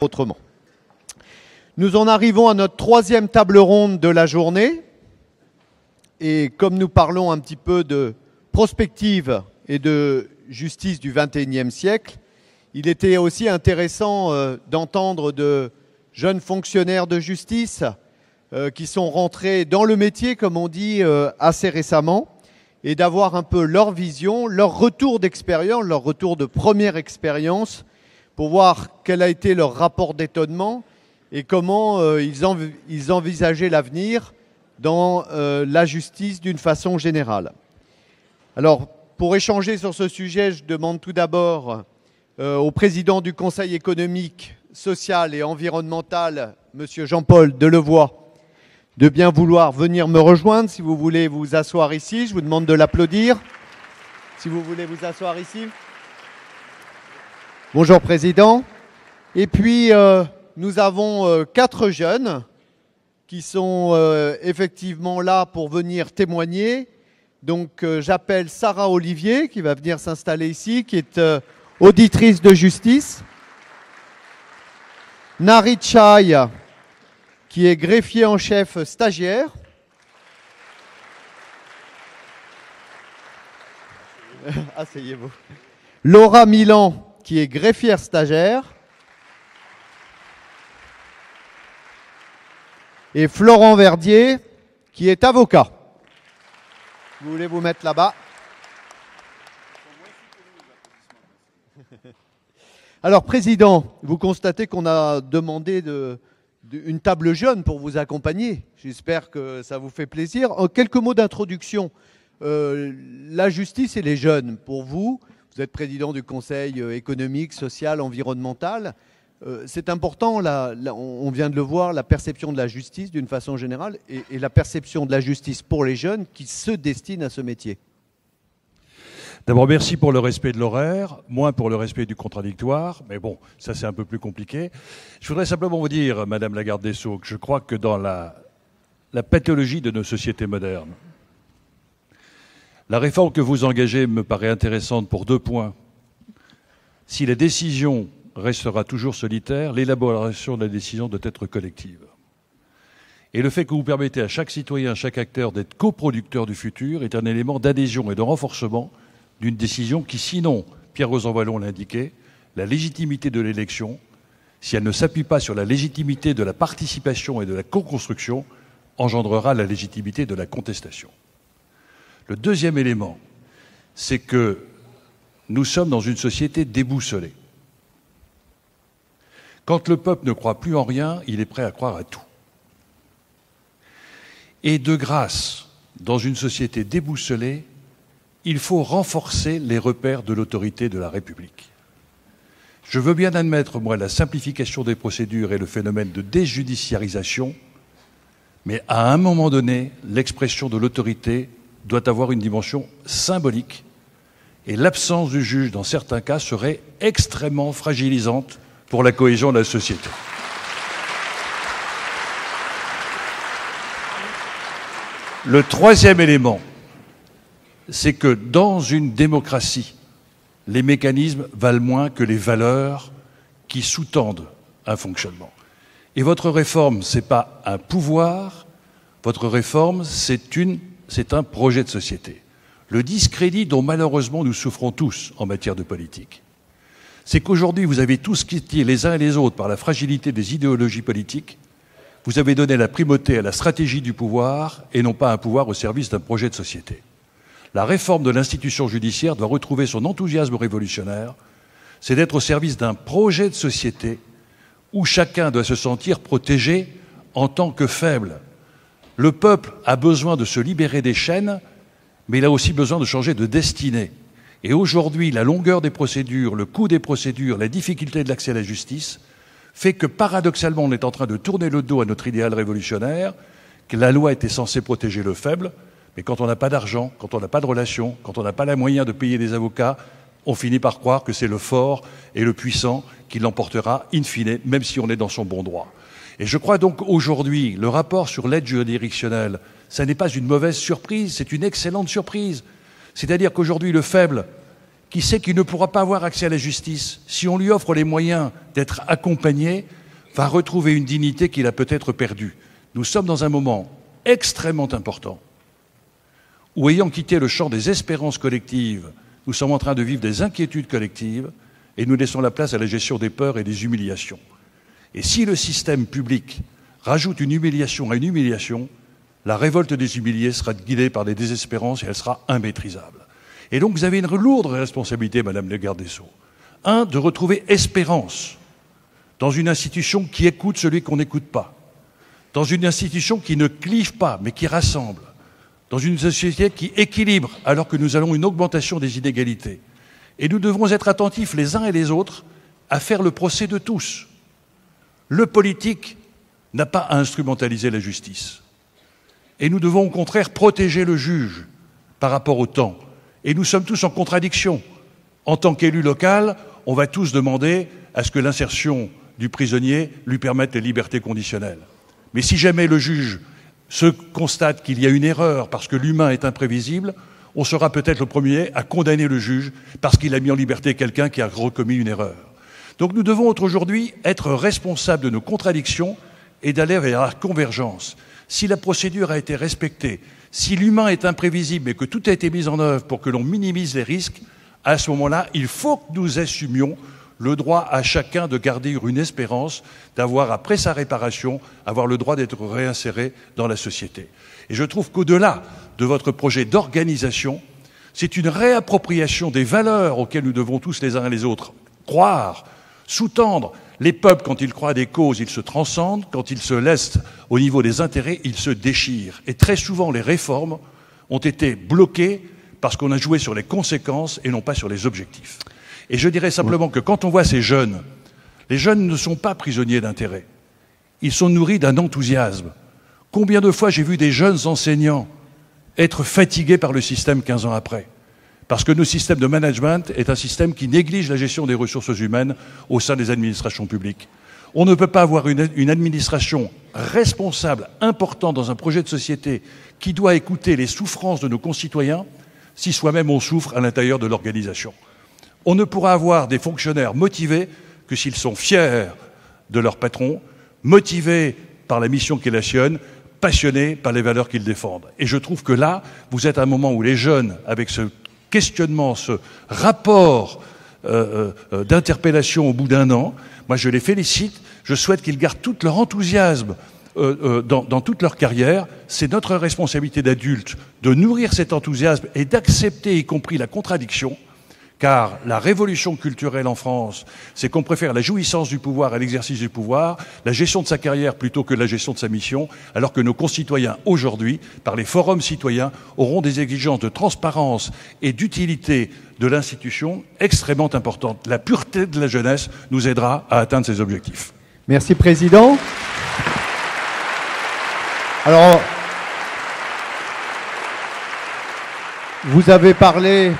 autrement. Nous en arrivons à notre troisième table ronde de la journée. Et comme nous parlons un petit peu de prospective et de justice du XXIe siècle, il était aussi intéressant d'entendre de jeunes fonctionnaires de justice qui sont rentrés dans le métier, comme on dit, assez récemment, et d'avoir un peu leur vision, leur retour d'expérience, leur retour de première expérience, pour voir quel a été leur rapport d'étonnement et comment ils envisageaient l'avenir dans la justice d'une façon générale. Alors, pour échanger sur ce sujet, je demande tout d'abord au président du Conseil économique, social et environnemental, M. Jean-Paul Delevoye, de bien vouloir venir me rejoindre. Si vous voulez vous asseoir ici, je vous demande de l'applaudir. Si vous voulez vous asseoir ici. Bonjour Président. Et puis nous avons 4 jeunes qui sont effectivement là pour venir témoigner. Donc j'appelle Sarah Olivier qui va venir s'installer ici, qui est auditrice de justice. Nari Chai, qui est greffier en chef stagiaire. Asseyez-vous. Laura Milan, qui est greffière stagiaire, et Florent Verdier, qui est avocat. Vous voulez vous mettre là-bas? Alors, Président, vous constatez qu'on a demandé une table jeune pour vous accompagner. J'espère que ça vous fait plaisir. En quelques mots d'introduction, la justice et les jeunes, pour vous, vous êtes président du Conseil économique, social, environnemental. C'est important, on vient de le voir, la perception de la justice d'une façon générale et la perception de la justice pour les jeunes qui se destinent à ce métier. D'abord, merci pour le respect de l'horaire, moins pour le respect du contradictoire, mais bon, ça c'est un peu plus compliqué. Je voudrais simplement vous dire, Madame la garde des Sceaux, que je crois que dans la pathologie de nos sociétés modernes, la réforme que vous engagez me paraît intéressante pour 2 points. Si la décision restera toujours solitaire, l'élaboration de la décision doit être collective. Et le fait que vous permettez à chaque citoyen, à chaque acteur d'être coproducteur du futur est un élément d'adhésion et de renforcement d'une décision qui, sinon, Pierre Rosanvallon l'a indiqué, la légitimité de l'élection, si elle ne s'appuie pas sur la légitimité de la participation et de la co-construction, engendrera la légitimité de la contestation. Le deuxième élément, c'est que nous sommes dans une société déboussolée. Quand le peuple ne croit plus en rien, il est prêt à croire à tout. Et de grâce, dans une société déboussolée, il faut renforcer les repères de l'autorité de la République. Je veux bien admettre, moi, la simplification des procédures et le phénomène de déjudiciarisation, mais à un moment donné, l'expression de l'autorité doit avoir une dimension symbolique et l'absence du juge, dans certains cas, serait extrêmement fragilisante pour la cohésion de la société. Le troisième élément, c'est que dans une démocratie, les mécanismes valent moins que les valeurs qui sous-tendent un fonctionnement. Et votre réforme, ce n'est pas un pouvoir, votre réforme, c'est un projet de société. Le discrédit dont malheureusement nous souffrons tous en matière de politique, c'est qu'aujourd'hui vous avez tous quitté les uns et les autres par la fragilité des idéologies politiques, vous avez donné la primauté à la stratégie du pouvoir et non pas un pouvoir au service d'un projet de société. La réforme de l'institution judiciaire doit retrouver son enthousiasme révolutionnaire, c'est d'être au service d'un projet de société où chacun doit se sentir protégé en tant que faible. Le peuple a besoin de se libérer des chaînes, mais il a aussi besoin de changer de destinée. Et aujourd'hui, la longueur des procédures, le coût des procédures, la difficulté de l'accès à la justice fait que, paradoxalement, on est en train de tourner le dos à notre idéal révolutionnaire, que la loi était censée protéger le faible, mais quand on n'a pas d'argent, quand on n'a pas de relations, quand on n'a pas les moyens de payer des avocats, on finit par croire que c'est le fort et le puissant qui l'emportera in fine, même si on est dans son bon droit. Et je crois donc aujourd'hui, le rapport sur l'aide juridictionnelle, ça n'est pas une mauvaise surprise, c'est une excellente surprise. C'est-à-dire qu'aujourd'hui, le faible, qui sait qu'il ne pourra pas avoir accès à la justice, si on lui offre les moyens d'être accompagné, va retrouver une dignité qu'il a peut-être perdue. Nous sommes dans un moment extrêmement important où, ayant quitté le champ des espérances collectives, nous sommes en train de vivre des inquiétudes collectives et nous laissons la place à la gestion des peurs et des humiliations. Et si le système public rajoute une humiliation à une humiliation, la révolte des humiliés sera guidée par des désespérances et elle sera immaîtrisable. Et donc vous avez une lourde responsabilité, Madame la garde des Sceaux. Un, de retrouver espérance dans une institution qui écoute celui qu'on n'écoute pas, dans une institution qui ne clive pas mais qui rassemble, dans une société qui équilibre alors que nous allons une augmentation des inégalités. Et nous devrons être attentifs les uns et les autres à faire le procès de tous. Le politique n'a pas à instrumentaliser la justice. Et nous devons au contraire protéger le juge par rapport au temps. Et nous sommes tous en contradiction. En tant qu'élu local, on va tous demander à ce que l'insertion du prisonnier lui permette les libertés conditionnelles. Mais si jamais le juge se constate qu'il y a une erreur parce que l'humain est imprévisible, on sera peut-être le premier à condamner le juge parce qu'il a mis en liberté quelqu'un qui a recommis une erreur. Donc nous devons aujourd'hui être responsables de nos contradictions et d'aller vers la convergence. Si la procédure a été respectée, si l'humain est imprévisible et que tout a été mis en œuvre pour que l'on minimise les risques, à ce moment-là, il faut que nous assumions le droit à chacun de garder une espérance, d'avoir, après sa réparation, avoir le droit d'être réinséré dans la société. Et je trouve qu'au-delà de votre projet d'organisation, c'est une réappropriation des valeurs auxquelles nous devons tous les uns et les autres croire, sous-tendre. Les peuples, quand ils croient à des causes, ils se transcendent. Quand ils se laissent au niveau des intérêts, ils se déchirent. Et très souvent, les réformes ont été bloquées parce qu'on a joué sur les conséquences et non pas sur les objectifs. Et je dirais simplement que quand on voit ces jeunes, les jeunes ne sont pas prisonniers d'intérêt. Ils sont nourris d'un enthousiasme. Combien de fois j'ai vu des jeunes enseignants être fatigués par le système 15 ans après ? Parce que notre système de management est un système qui néglige la gestion des ressources humaines au sein des administrations publiques. On ne peut pas avoir une administration responsable, importante dans un projet de société qui doit écouter les souffrances de nos concitoyens si soi-même on souffre à l'intérieur de l'organisation. On ne pourra avoir des fonctionnaires motivés que s'ils sont fiers de leur patron, motivés par la mission qu'ils assument, passionnés par les valeurs qu'ils défendent. Et je trouve que là, vous êtes à un moment où les jeunes, avec ce questionnement, ce rapport d'interpellation au bout d'un an, moi je les félicite, je souhaite qu'ils gardent tout leur enthousiasme dans toute leur carrière. C'est notre responsabilité d'adultes de nourrir cet enthousiasme et d'accepter y compris la contradiction. Car la révolution culturelle en France, c'est qu'on préfère la jouissance du pouvoir à l'exercice du pouvoir, la gestion de sa carrière plutôt que la gestion de sa mission, alors que nos concitoyens aujourd'hui, par les forums citoyens, auront des exigences de transparence et d'utilité de l'institution extrêmement importantes. La pureté de la jeunesse nous aidera à atteindre ces objectifs. Merci, Président. Alors, vous avez parlé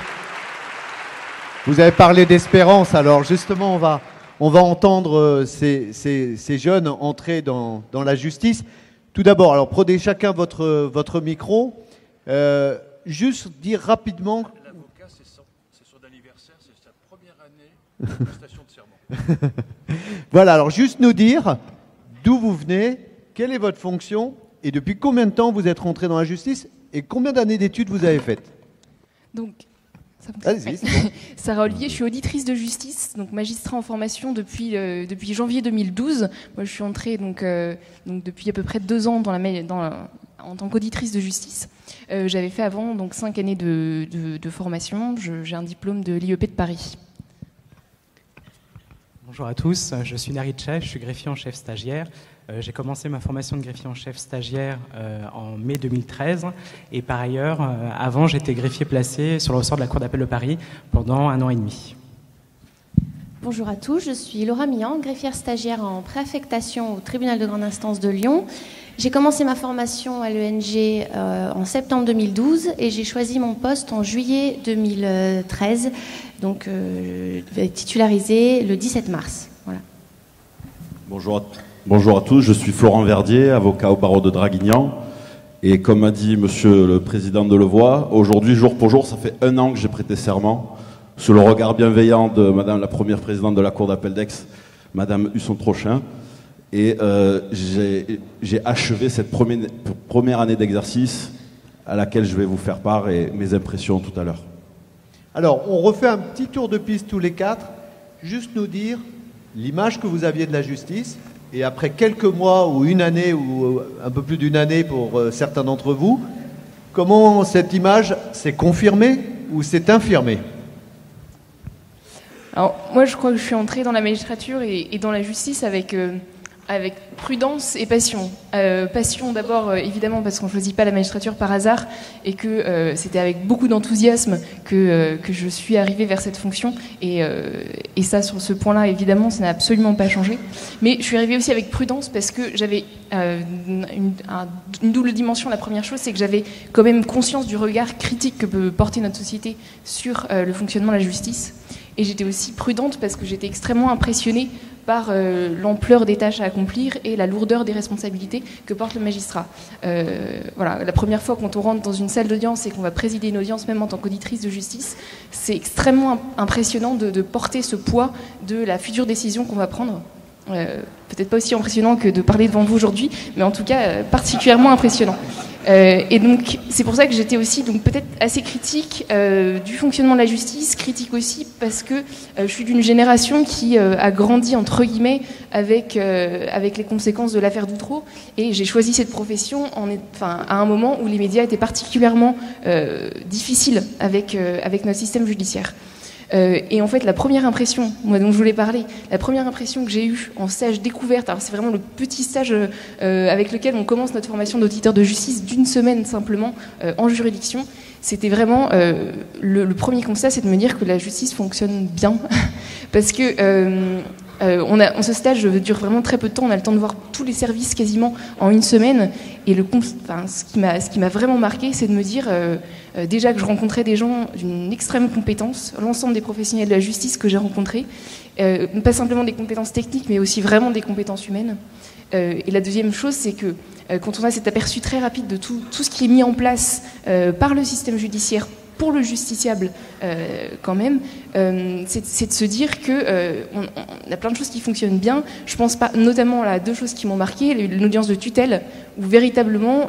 d'espérance. Alors justement, on va entendre ces jeunes entrer dans la justice. Tout d'abord, alors prenez chacun votre micro. Juste dire rapidement. L'avocat, c'est son anniversaire, c'est sa première année de prestation de serment. Voilà, alors juste nous dire d'où vous venez, quelle est votre fonction et depuis combien de temps vous êtes rentré dans la justice et combien d'années d'études vous avez faites. Donc, allez-y, c'est bon. Sarah Olivier, je suis auditrice de justice, donc magistrat en formation depuis janvier 2012. Moi, je suis entrée donc depuis à peu près 2 ans en tant qu'auditrice de justice. J'avais fait avant donc 5 années de formation. J'ai un diplôme de l'IEP de Paris. Bonjour à tous, je suis Narit Chef, je suis greffier en chef stagiaire. J'ai commencé ma formation de greffier en chef stagiaire en mai 2013 et par ailleurs, avant j'étais greffier placé sur le ressort de la Cour d'appel de Paris pendant 1 an et demi. Bonjour à tous, je suis Laura Millan, greffière stagiaire en préaffectation au tribunal de grande instance de Lyon. J'ai commencé ma formation à l'ENG en septembre 2012 et j'ai choisi mon poste en juillet 2013, donc titularisé le 17 mars. Voilà. Bonjour à tous, je suis Florent Verdier, avocat au barreau de Draguignan. Et comme a dit monsieur le président Delevoye, aujourd'hui, jour pour jour, ça fait 1 an que j'ai prêté serment. sous le regard bienveillant de Madame la première présidente de la Cour d'appel d'Aix, Madame Husson-Trochin. Et j'ai achevé cette première année d'exercice à laquelle je vais vous faire part et mes impressions tout à l'heure. Alors, on refait un petit tour de piste tous les quatre, juste nous dire l'image que vous aviez de la justice, et après quelques mois ou une année, ou un peu plus d'une année pour certains d'entre vous, comment cette image s'est confirmée ou s'est infirmée? Alors, moi, je crois que je suis entrée dans la magistrature et dans la justice avec prudence et passion. Passion d'abord, évidemment, parce qu'on ne choisit pas la magistrature par hasard et que c'était avec beaucoup d'enthousiasme que je suis arrivée vers cette fonction. Et ça, sur ce point-là, évidemment, ça n'a absolument pas changé. Mais je suis arrivée aussi avec prudence parce que j'avais une double dimension. La première chose, c'est que j'avais quand même conscience du regard critique que peut porter notre société sur le fonctionnement de la justice. Et j'étais aussi prudente parce que j'étais extrêmement impressionnée par l'ampleur des tâches à accomplir et la lourdeur des responsabilités que porte le magistrat. Voilà, la première fois quand on rentre dans une salle d'audience et qu'on va présider une audience, même en tant qu'auditrice de justice, c'est extrêmement impressionnant de porter ce poids de la future décision qu'on va prendre. Peut-être pas aussi impressionnant que de parler devant vous aujourd'hui, mais en tout cas particulièrement impressionnant. Et donc c'est pour ça que j'étais aussi donc peut-être assez critique du fonctionnement de la justice, critique aussi parce que je suis d'une génération qui a grandi entre guillemets avec les conséquences de l'affaire Doutreau, et j'ai choisi cette profession à un moment où les médias étaient particulièrement difficiles avec notre système judiciaire. Et en fait, la première impression, moi dont je voulais parler, la première impression que j'ai eue en stage découverte, alors c'est vraiment le petit stage avec lequel on commence notre formation d'auditeur de justice d'une semaine simplement en juridiction, c'était vraiment le premier constat, c'est de me dire que la justice fonctionne bien, parce que ce stage dure vraiment très peu de temps, on a le temps de voir tous les services quasiment en une semaine, et ce qui m'a vraiment marqué, c'est de me dire déjà que je rencontrais des gens d'une extrême compétence, l'ensemble des professionnels de la justice que j'ai rencontrés, pas simplement des compétences techniques, mais aussi vraiment des compétences humaines. Et la deuxième chose, c'est que quand on a cet aperçu très rapide de tout ce qui est mis en place par le système judiciaire pour le justiciable quand même, c'est de se dire que on a plein de choses qui fonctionnent bien. Je pense pas, notamment à deux choses qui m'ont marqué, l'audience de tutelle, où véritablement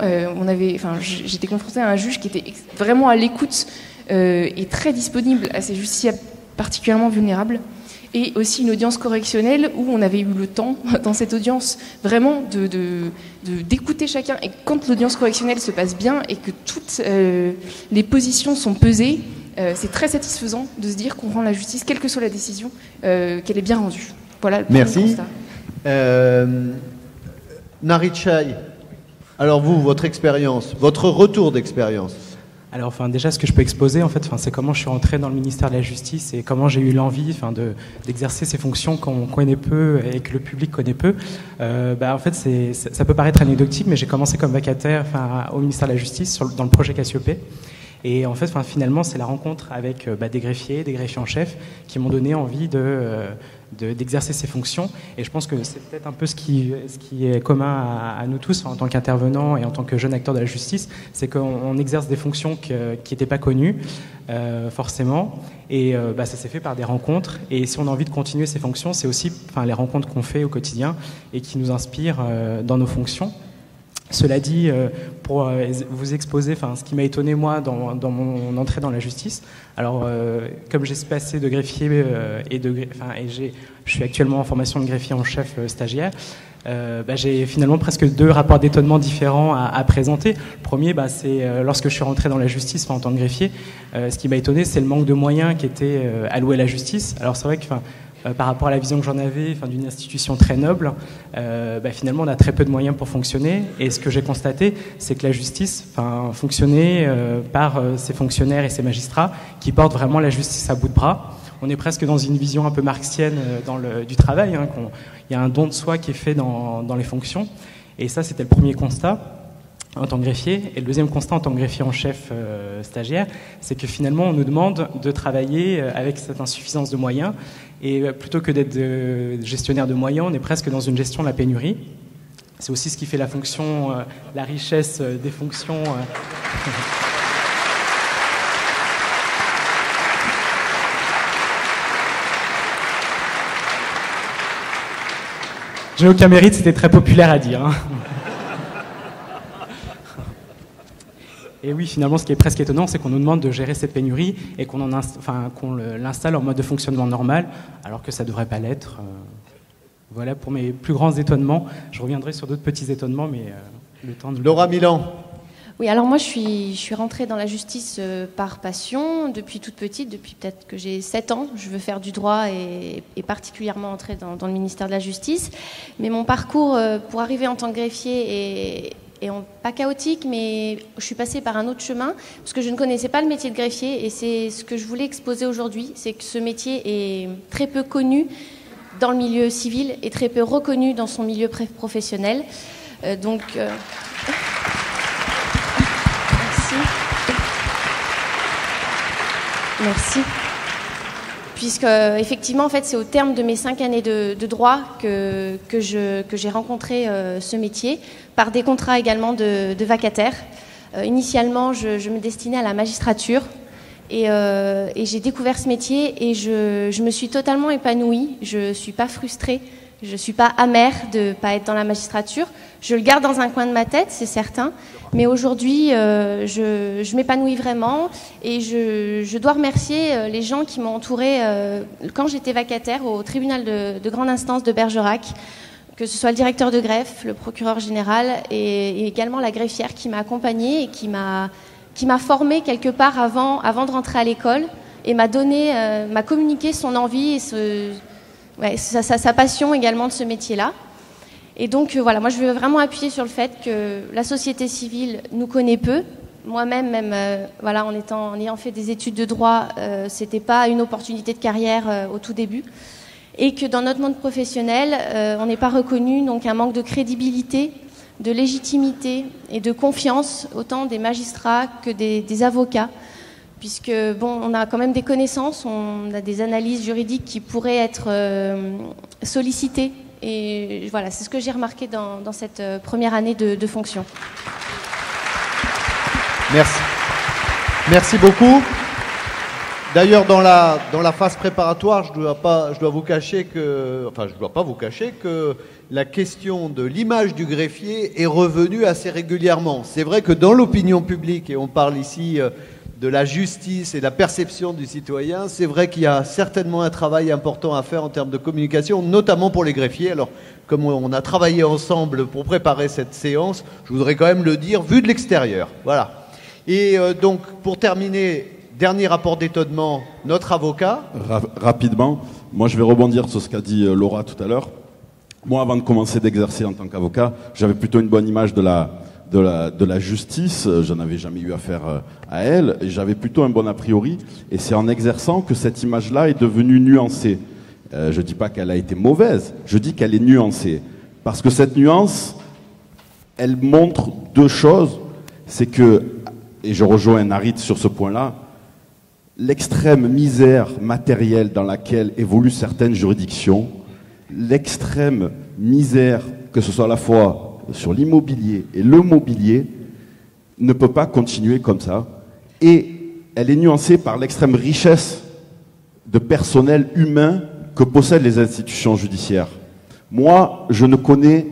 j'étais confrontée à un juge qui était vraiment à l'écoute et très disponible à ces justiciables particulièrement vulnérables. Et aussi une audience correctionnelle où on avait eu le temps, dans cette audience, vraiment d'écouter chacun. Et quand l'audience correctionnelle se passe bien et que toutes les positions sont pesées, c'est très satisfaisant de se dire qu'on rend la justice, quelle que soit la décision, qu'elle est bien rendue. Voilà le premier constat. Narit Chai, alors vous, votre expérience, votre retour d'expérience. Alors, déjà, ce que je peux exposer, c'est comment je suis rentré dans le ministère de la Justice et comment j'ai eu l'envie, d'exercer ces fonctions qu'on connaît peu et que le public connaît peu. Ça peut paraître anecdotique, mais j'ai commencé comme vacataire, au ministère de la Justice dans le projet Cassiopée. Et en fait, finalement, c'est la rencontre avec des greffiers en chef qui m'ont donné envie d'exercer ces fonctions. Et je pense que c'est peut-être un peu ce qui est commun à nous tous en tant qu'intervenants et en tant que jeunes acteurs de la justice, c'est qu'on exerce des fonctions qui n'étaient pas connues forcément. Et ça s'est fait par des rencontres. Et si on a envie de continuer ces fonctions, c'est aussi les rencontres qu'on fait au quotidien et qui nous inspirent dans nos fonctions. Cela dit, pour vous exposer ce qui m'a étonné moi dans mon entrée dans la justice, alors comme j'ai passé de greffier je suis actuellement en formation de greffier en chef stagiaire, j'ai finalement presque deux rapports d'étonnement différents à présenter. Le premier, c'est lorsque je suis rentré dans la justice en tant que greffier, ce qui m'a étonné, c'est le manque de moyens qui était alloué à la justice. Alors c'est vrai que par rapport à la vision que j'en avais d'une institution très noble, finalement on a très peu de moyens pour fonctionner, et ce que j'ai constaté, c'est que la justice fonctionnait par ses fonctionnaires et ses magistrats qui portent vraiment la justice à bout de bras. On est presque dans une vision un peu marxienne du travail, il y a un don de soi qui est fait dans les fonctions, et ça c'était le premier constat en tant que greffier. Et le deuxième constat en tant que greffier en chef stagiaire, c'est que finalement on nous demande de travailler avec cette insuffisance de moyens, et plutôt que d'être gestionnaire de moyens, on est presque dans une gestion de la pénurie. C'est aussi ce qui fait la fonction, la richesse des fonctions. J'ai aucun mérite, c'était très populaire à dire. Hein. Et oui, finalement, ce qui est presque étonnant, c'est qu'on nous demande de gérer cette pénurie et qu'on l'installe en mode de fonctionnement normal, alors que ça ne devrait pas l'être. Voilà pour mes plus grands étonnements. Je reviendrai sur d'autres petits étonnements, mais le temps de... Laura Milan. Oui, alors moi je suis rentrée dans la justice par passion depuis toute petite, depuis peut-être que j'ai 7 ans. Je veux faire du droit et particulièrement entrer dans le ministère de la Justice. Mais mon parcours pour arriver en tant que greffier est pas chaotique, mais je suis passée par un autre chemin parce que je ne connaissais pas le métier de greffier et c'est ce que je voulais exposer aujourd'hui, c'est que ce métier est très peu connu dans le milieu civil et très peu reconnu dans son milieu professionnel. Merci. Merci. Puisque effectivement, en fait, c'est au terme de mes 5 années de droit que j'ai rencontré ce métier, par des contrats également de vacataires. Initialement, je me destinais à la magistrature et j'ai découvert ce métier et je me suis totalement épanouie. Je suis pas frustrée, je suis pas amère de pas être dans la magistrature. Je le garde dans un coin de ma tête, c'est certain. Mais aujourd'hui, je m'épanouis vraiment et je dois remercier les gens qui m'ont entourée quand j'étais vacataire au tribunal de grande instance de Bergerac, que ce soit le directeur de greffe, le procureur général et également la greffière qui m'a accompagnée et qui m'a formée quelque part avant de rentrer à l'école et m'a communiqué son envie et sa passion également de ce métier-là. Et donc voilà, moi je veux vraiment appuyer sur le fait que la société civile nous connaît peu. Moi-même, voilà, en ayant fait des études de droit, c'était pas une opportunité de carrière au tout début, et que dans notre monde professionnel, on n'est pas reconnu, donc un manque de crédibilité, de légitimité et de confiance, autant des magistrats que des avocats, puisque bon, on a quand même des connaissances, on a des analyses juridiques qui pourraient être sollicitées. Et voilà, c'est ce que j'ai remarqué dans cette première année de fonction. Merci. Merci beaucoup. D'ailleurs, dans la phase préparatoire, je dois pas vous cacher que la question de l'image du greffier est revenue assez régulièrement. C'est vrai que dans l'opinion publique, et on parle ici de la justice et de la perception du citoyen, c'est vrai qu'il y a certainement un travail important à faire en termes de communication, notamment pour les greffiers. Alors, comme on a travaillé ensemble pour préparer cette séance, je voudrais quand même le dire, vu de l'extérieur. Voilà. Et donc, pour terminer, dernier rapport d'étonnement, notre avocat. Rapidement, moi je vais rebondir sur ce qu'a dit Laura tout à l'heure. Moi, avant de commencer d'exercer en tant qu'avocat, j'avais plutôt une bonne image de la justice, je n'avais jamais eu affaire à elle, et j'avais plutôt un bon a priori, et c'est en exerçant que cette image-là est devenue nuancée. Je dis pas qu'elle a été mauvaise, je dis qu'elle est nuancée. Parce que cette nuance, elle montre 2 choses, c'est que, et je rejoins Narit sur ce point-là, l'extrême misère matérielle dans laquelle évoluent certaines juridictions, l'extrême misère, que ce soit à la fois sur l'immobilier et le mobilier, ne peut pas continuer comme ça. Et elle est nuancée par l'extrême richesse de personnel humain que possèdent les institutions judiciaires. Moi, je ne connais,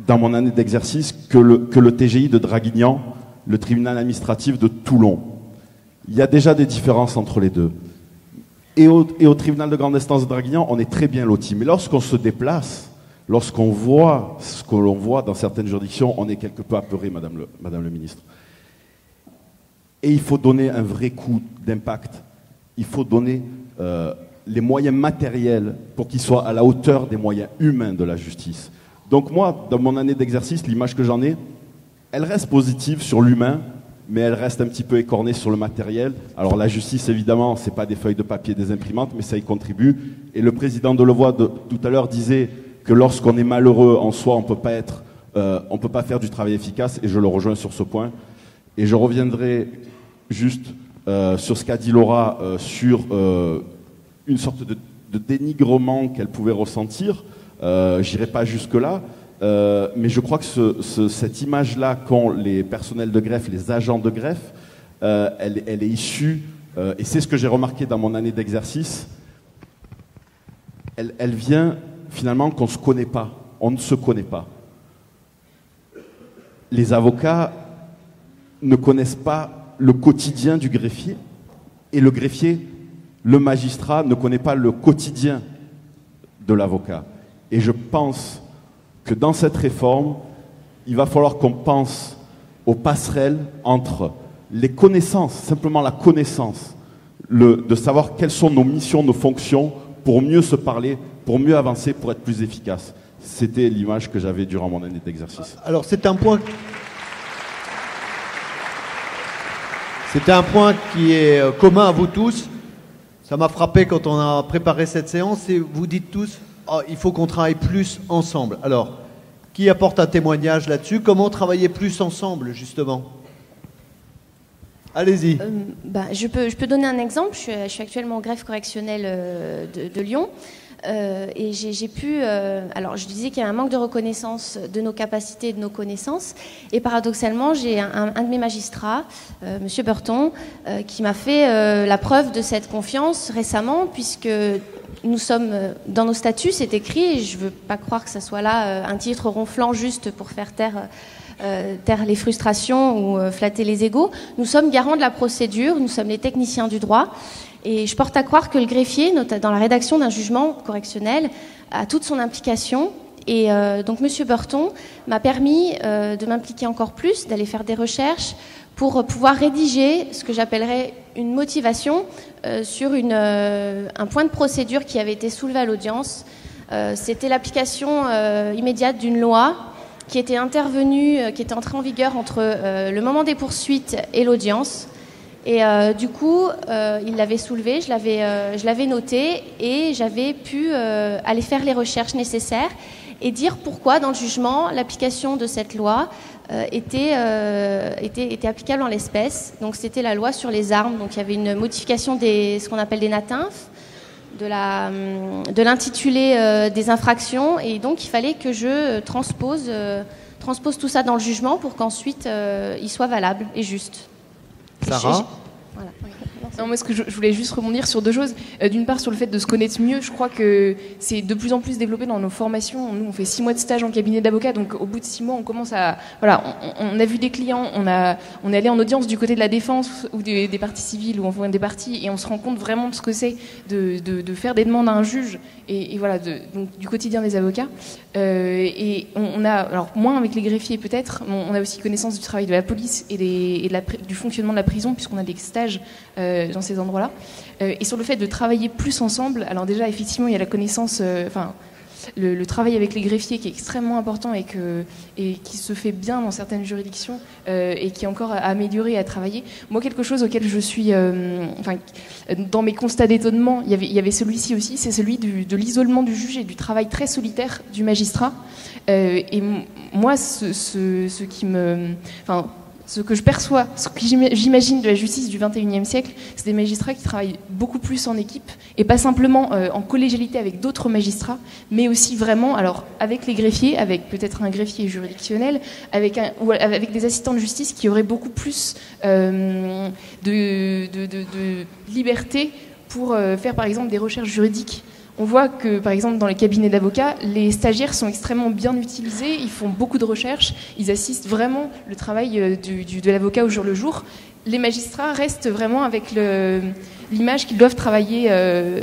dans mon année d'exercice, que le TGI de Draguignan, le tribunal administratif de Toulon. Il y a déjà des différences entre les deux. Et au tribunal de grande instance de Draguignan, on est très bien lotis. Mais lorsqu'on se déplace, lorsqu'on voit ce que l'on voit dans certaines juridictions, on est quelque peu apeuré, Madame le ministre. Et il faut donner un vrai coup d'impact. Il faut donner les moyens matériels pour qu'ils soient à la hauteur des moyens humains de la justice. Donc moi, dans mon année d'exercice, l'image que j'en ai, elle reste positive sur l'humain, mais elle reste un petit peu écornée sur le matériel. Alors la justice, évidemment, c'est pas des feuilles de papier, des imprimantes, mais ça y contribue. Et le président Delevoye tout à l'heure disait que lorsqu'on est malheureux en soi, on peut pas faire du travail efficace, et je le rejoins sur ce point. Et je reviendrai juste sur ce qu'a dit Laura sur une sorte de dénigrement qu'elle pouvait ressentir. J'irai pas jusque-là. Mais je crois que cette image-là qu'ont les personnels de greffe, les agents de greffe, elle est issue, et c'est ce que j'ai remarqué dans mon année d'exercice, elle vient finalement qu'on ne se connaît pas. On ne se connaît pas. Les avocats ne connaissent pas le quotidien du greffier et le greffier, le magistrat, ne connaît pas le quotidien de l'avocat. Et je pense que dans cette réforme, il va falloir qu'on pense aux passerelles entre les connaissances, simplement la connaissance, de savoir quelles sont nos missions, nos fonctions, pour mieux se parler, pour mieux avancer, pour être plus efficace. C'était l'image que j'avais durant mon année d'exercice. Alors c'est un point... C'était un point qui est commun à vous tous. Ça m'a frappé quand on a préparé cette séance et vous dites tous oh, il faut qu'on travaille plus ensemble. Alors, qui apporte un témoignage là-dessus? Comment travailler plus ensemble, justement? Allez-y. Je peux donner un exemple. Je suis actuellement au greffe correctionnel de Lyon. Et j'ai pu... alors, je disais qu'il y a un manque de reconnaissance de nos capacités et de nos connaissances. Et paradoxalement, j'ai un de mes magistrats, Monsieur Burton, qui m'a fait la preuve de cette confiance récemment, puisque nous sommes dans nos statuts, c'est écrit, et je ne veux pas croire que ça soit là un titre ronflant juste pour faire taire les frustrations ou flatter les égos. Nous sommes garants de la procédure, nous sommes les techniciens du droit. Et je porte à croire que le greffier, dans la rédaction d'un jugement correctionnel, a toute son implication. Et donc M. Burton m'a permis de m'impliquer encore plus, d'aller faire des recherches pour pouvoir rédiger ce que j'appellerais une motivation sur un point de procédure qui avait été soulevé à l'audience. C'était l'application immédiate d'une loi qui était intervenue, qui était entrée en vigueur entre le moment des poursuites et l'audience. Et du coup, il l'avait soulevé, je l'avais noté et j'avais pu aller faire les recherches nécessaires et dire pourquoi, dans le jugement, l'application de cette loi était applicable en l'espèce. Donc, c'était la loi sur les armes. Donc, il y avait une modification ce qu'on appelle des NATINF, de l'intitulé des infractions. Et donc, il fallait que je transpose tout ça dans le jugement pour qu'ensuite, il soit valable et juste. Sarah? Voilà. Non, moi, je voulais juste rebondir sur deux choses. D'une part, sur le fait de se connaître mieux, je crois que c'est de plus en plus développé dans nos formations. Nous, on fait 6 mois de stage en cabinet d'avocat, donc au bout de 6 mois, on commence à... Voilà, on a vu des clients, on est allé en audience du côté de la défense ou des parties civiles ou enfin des parties, et on se rend compte vraiment de ce que c'est de faire des demandes à un juge, et voilà, donc, du quotidien des avocats. Et on a, alors moins avec les greffiers peut-être, on a aussi connaissance du travail de la police et du fonctionnement de la prison, puisqu'on a des stages dans ces endroits-là. Et sur le fait de travailler plus ensemble, alors déjà, effectivement, il y a la connaissance, le travail avec les greffiers qui est extrêmement important et qui se fait bien dans certaines juridictions et qui est encore à améliorer et à travailler. Moi, quelque chose auquel je suis... dans mes constats d'étonnement, il y avait celui-ci aussi, c'est celui de l'isolement du juge et du travail très solitaire du magistrat. Et moi, ce qui me... ce que je perçois, ce que j'imagine de la justice du XXIe siècle, c'est des magistrats qui travaillent beaucoup plus en équipe, et pas simplement en collégialité avec d'autres magistrats, mais aussi vraiment, alors avec les greffiers, avec peut-être un greffier juridictionnel, avec des assistants de justice qui auraient beaucoup plus de liberté pour faire par exemple des recherches juridiques. On voit que, par exemple, dans les cabinets d'avocats, les stagiaires sont extrêmement bien utilisés, ils font beaucoup de recherches, ils assistent vraiment le travail de l'avocat au jour le jour. Les magistrats restent vraiment avec l'image qu'ils doivent travailler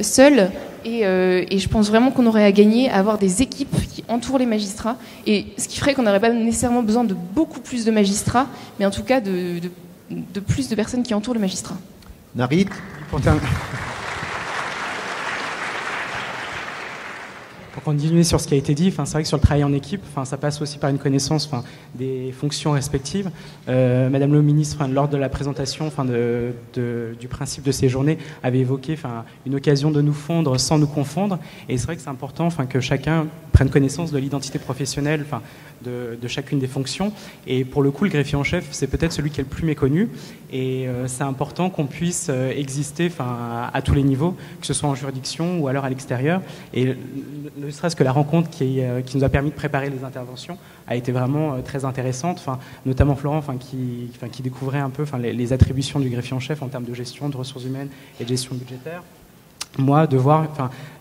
seuls, et je pense vraiment qu'on aurait à gagner à avoir des équipes qui entourent les magistrats, et ce qui ferait qu'on n'aurait pas nécessairement besoin de beaucoup plus de magistrats, mais en tout cas de plus de personnes qui entourent le magistrat. Narit? Pour continuer sur ce qui a été dit, c'est vrai que sur le travail en équipe, ça passe aussi par une connaissance des fonctions respectives. Madame le ministre, lors de la présentation du principe de ces journées, avait évoqué une occasion de nous fondre sans nous confondre. Et c'est vrai que c'est important que chacun prenne connaissance de l'identité professionnelle de chacune des fonctions. Et pour le coup, le greffier en chef, c'est peut-être celui qui est le plus méconnu. Et c'est important qu'on puisse exister à tous les niveaux, que ce soit en juridiction ou alors à l'extérieur. Et ne serait-ce que la rencontre qui nous a permis de préparer les interventions a été vraiment très intéressante, notamment Florent qui découvrait un peu les attributions du greffier en chef en termes de gestion de ressources humaines et de gestion budgétaire. moi, de voir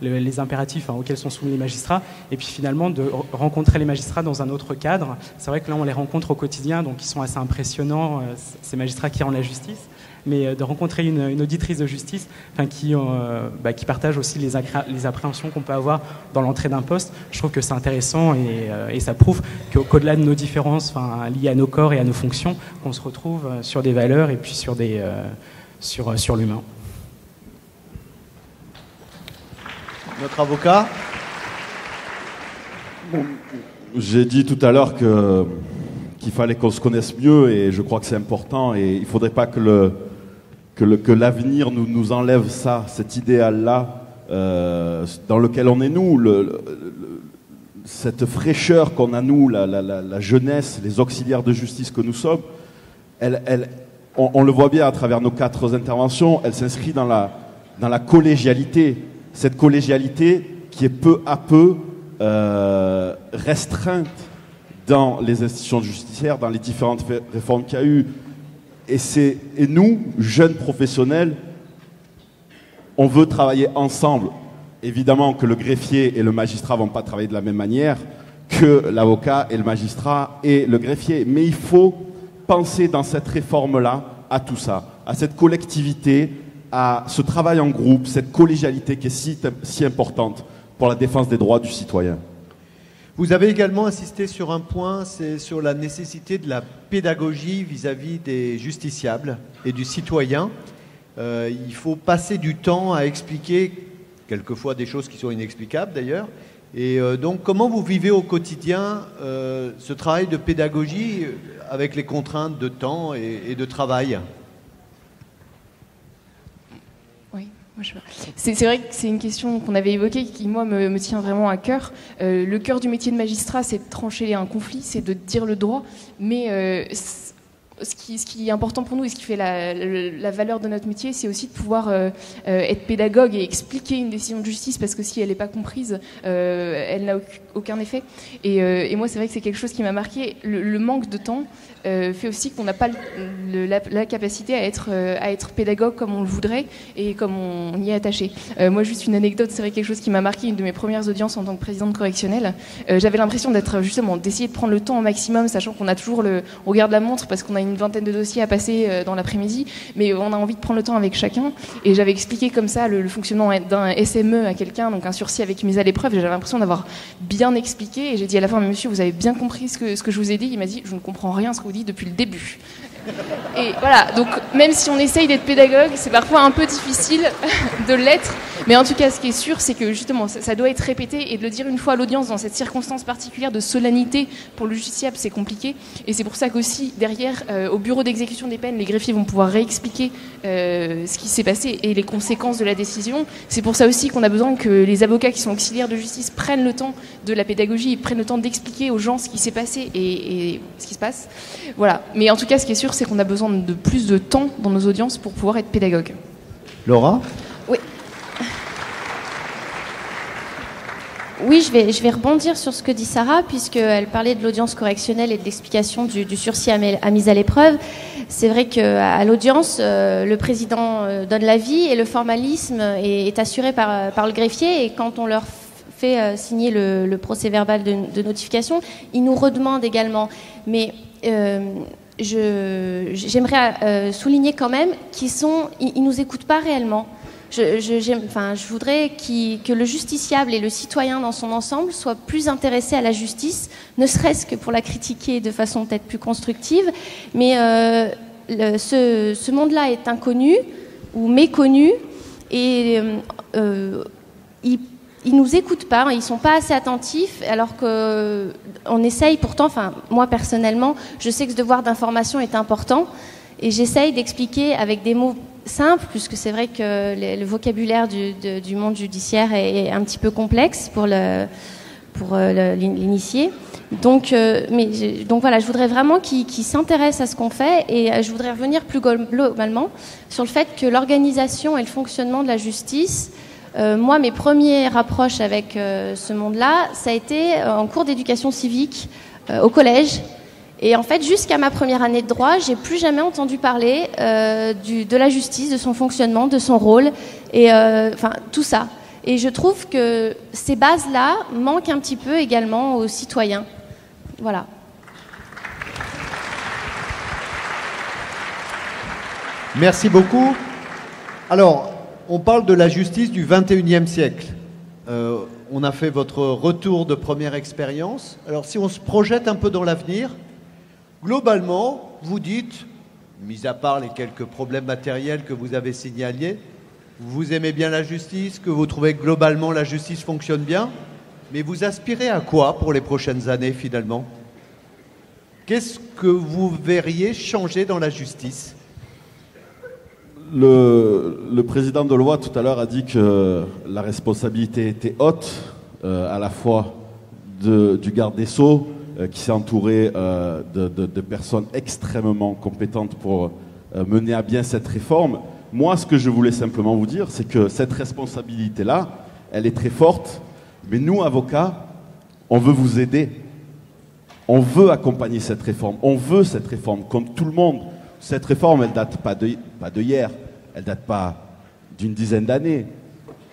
les impératifs auxquels sont soumis les magistrats, et puis finalement de rencontrer les magistrats dans un autre cadre. C'est vrai que là, on les rencontre au quotidien, donc ils sont assez impressionnants, ces magistrats qui rendent la justice. Mais de rencontrer une auditrice de justice qui partage aussi les appréhensions qu'on peut avoir dans l'entrée d'un poste, je trouve que c'est intéressant et ça prouve qu'au-delà de nos différences liées à nos corps et à nos fonctions, qu'on se retrouve sur des valeurs et puis sur l'humain. Notre avocat. J'ai dit tout à l'heure qu'il fallait qu'on se connaisse mieux et je crois que c'est important et il ne faudrait pas que l'avenir nous enlève cet idéal-là dans lequel on est nous, cette fraîcheur qu'on a nous, la jeunesse, les auxiliaires de justice que nous sommes, on le voit bien à travers nos 4 interventions, elle s'inscrit dans la collégialité, cette collégialité qui est peu à peu restreinte dans les institutions judiciaires, dans les différentes réformes qu'il y a eu. Et nous, jeunes professionnels, on veut travailler ensemble. Évidemment que le greffier et le magistrat ne vont pas travailler de la même manière que l'avocat et le magistrat et le greffier. Mais il faut penser dans cette réforme-là à tout ça, à cette collectivité, à ce travail en groupe, cette collégialité qui est si importante pour la défense des droits du citoyen. Vous avez également insisté sur un point, c'est sur la nécessité de la pédagogie vis-à-vis des justiciables et du citoyen. Il faut passer du temps à expliquer, quelquefois des choses qui sont inexplicables d'ailleurs. Et donc, comment vous vivez au quotidien ce travail de pédagogie avec les contraintes de temps et de travail ? C'est vrai que c'est une question qu'on avait évoquée qui, moi, me tient vraiment à cœur. Le cœur du métier de magistrat, c'est de trancher un conflit, c'est de dire le droit. Mais ce qui est important pour nous et ce qui fait la valeur de notre métier, c'est aussi de pouvoir être pédagogue et expliquer une décision de justice, parce que si elle n'est pas comprise, elle n'a aucun effet. Et moi, c'est vrai que c'est quelque chose qui m'a marqué. Le manque de temps fait aussi qu'on n'a pas la capacité à être pédagogue comme on le voudrait et comme on y est attaché. Moi, juste une anecdote, c'est vrai quelque chose qui m'a marqué, une de mes premières audiences en tant que présidente correctionnelle. J'avais l'impression d'essayer de prendre le temps au maximum, sachant qu'on a toujours on regarde la montre parce qu'on a une vingtaine de dossiers à passer dans l'après-midi, mais on a envie de prendre le temps avec chacun. Et j'avais expliqué comme ça le fonctionnement d'un SME à quelqu'un, donc un sursis avec mise à l'épreuve. J'avais l'impression d'avoir bien expliqué. Et j'ai dit à la fin, mais monsieur, vous avez bien compris ce que je vous ai dit? Il m'a dit, je ne comprends rien à ce que vous dites depuis le début. Et voilà, donc même si on essaye d'être pédagogue, c'est parfois un peu difficile de l'être, mais en tout cas ce qui est sûr, c'est que justement ça doit être répété, et de le dire une fois à l'audience dans cette circonstance particulière de solennité pour le justiciable, c'est compliqué. Et c'est pour ça qu'aussi derrière, au bureau d'exécution des peines, les greffiers vont pouvoir réexpliquer ce qui s'est passé et les conséquences de la décision. C'est pour ça aussi qu'on a besoin que les avocats qui sont auxiliaires de justice prennent le temps de la pédagogie et prennent le temps d'expliquer aux gens ce qui s'est passé et ce qui se passe. Voilà. Mais en tout cas, ce qui est sûr, c'est qu'on a besoin de plus de temps dans nos audiences pour pouvoir être pédagogue. Laura ? Oui, je vais rebondir sur ce que dit Sarah, puisqu'elle parlait de l'audience correctionnelle et de l'explication du sursis à mise à l'épreuve. C'est vrai qu'à l'audience, le président donne l'avis et le formalisme est assuré par le greffier. Et quand on leur fait signer le procès-verbal de notification, ils nous redemandent également. Mais j'aimerais souligner quand même ils nous écoutent pas réellement. Je voudrais que le justiciable et le citoyen dans son ensemble soient plus intéressés à la justice, ne serait-ce que pour la critiquer de façon peut-être plus constructive. Mais ce monde-là est inconnu ou méconnu, et ils nous écoutent pas, ils sont pas assez attentifs, alors qu'on essaye pourtant. Enfin, moi personnellement, je sais que ce devoir d'information est important, et j'essaye d'expliquer avec des mots simple, puisque c'est vrai que le vocabulaire du monde judiciaire est un petit peu complexe pour l'initié. Donc voilà, je voudrais vraiment qu'ils s'intéressent à ce qu'on fait, et je voudrais revenir plus globalement sur le fait que l'organisation et le fonctionnement de la justice, moi, mes premières approches avec ce monde-là, ça a été en cours d'éducation civique au collège. Et en fait, jusqu'à ma première année de droit, j'ai plus jamais entendu parler de la justice, de son fonctionnement, de son rôle, et enfin tout ça. Et je trouve que ces bases-là manquent un petit peu également aux citoyens. Voilà. Merci beaucoup. Alors, on parle de la justice du 21e siècle. On a fait votre retour de première expérience. Alors, si on se projette un peu dans l'avenir, globalement, vous dites, mis à part les quelques problèmes matériels que vous avez signalés, vous aimez bien la justice, que vous trouvez que globalement la justice fonctionne bien, mais vous aspirez à quoi pour les prochaines années finalement? Qu'est-ce que vous verriez changer dans la justice? Le président de loi tout à l'heure a dit que la responsabilité était haute, à la fois du garde des Sceaux, qui s'est entouré de personnes extrêmement compétentes pour mener à bien cette réforme. Moi, ce que je voulais simplement vous dire, c'est que cette responsabilité-là, elle est très forte, mais nous, avocats, on veut vous aider. On veut accompagner cette réforme. On veut cette réforme, comme tout le monde. Cette réforme, elle date pas de hier, elle date pas d'une dizaine d'années.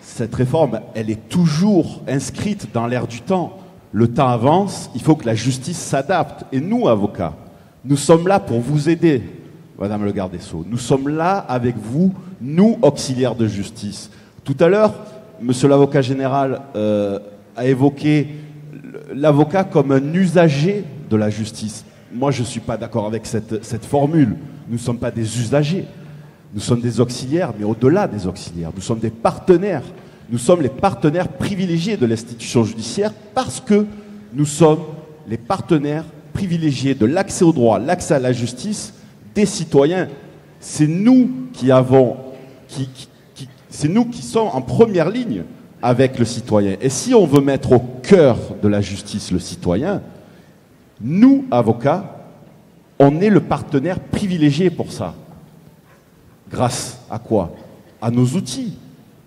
Cette réforme, elle est toujours inscrite dans l'air du temps. Le temps avance, il faut que la justice s'adapte. Et nous, avocats, nous sommes là pour vous aider, Madame le garde des Sceaux. Nous sommes là avec vous, nous, auxiliaires de justice. Tout à l'heure, Monsieur l'avocat général a évoqué l'avocat comme un usager de la justice. Moi, je ne suis pas d'accord avec cette formule. Nous ne sommes pas des usagers. Nous sommes des auxiliaires, mais au-delà des auxiliaires. Nous sommes des partenaires. Nous sommes les partenaires privilégiés de l'institution judiciaire parce que nous sommes les partenaires privilégiés de l'accès au droit, l'accès à la justice des citoyens. C'est nous qui c'est nous qui sommes en première ligne avec le citoyen. Et si on veut mettre au cœur de la justice le citoyen, nous, avocats, on est le partenaire privilégié pour ça. Grâce à quoi? À nos outils.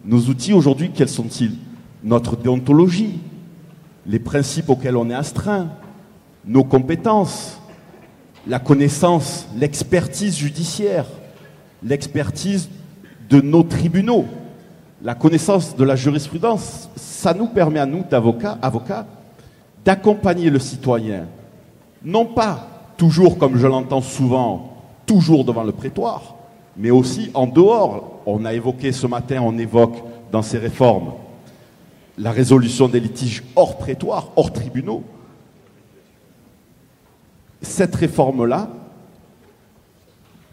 Nos outils aujourd'hui, quels sont-ils? Notre déontologie, les principes auxquels on est astreint, nos compétences, la connaissance, l'expertise judiciaire, l'expertise de nos tribunaux, la connaissance de la jurisprudence. Ça nous permet à nous, avocats, d'accompagner le citoyen, non pas toujours, comme je l'entends souvent, toujours devant le prétoire, mais aussi en dehors. On a évoqué ce matin, on évoque dans ces réformes la résolution des litiges hors prétoire, hors tribunaux. Cette réforme-là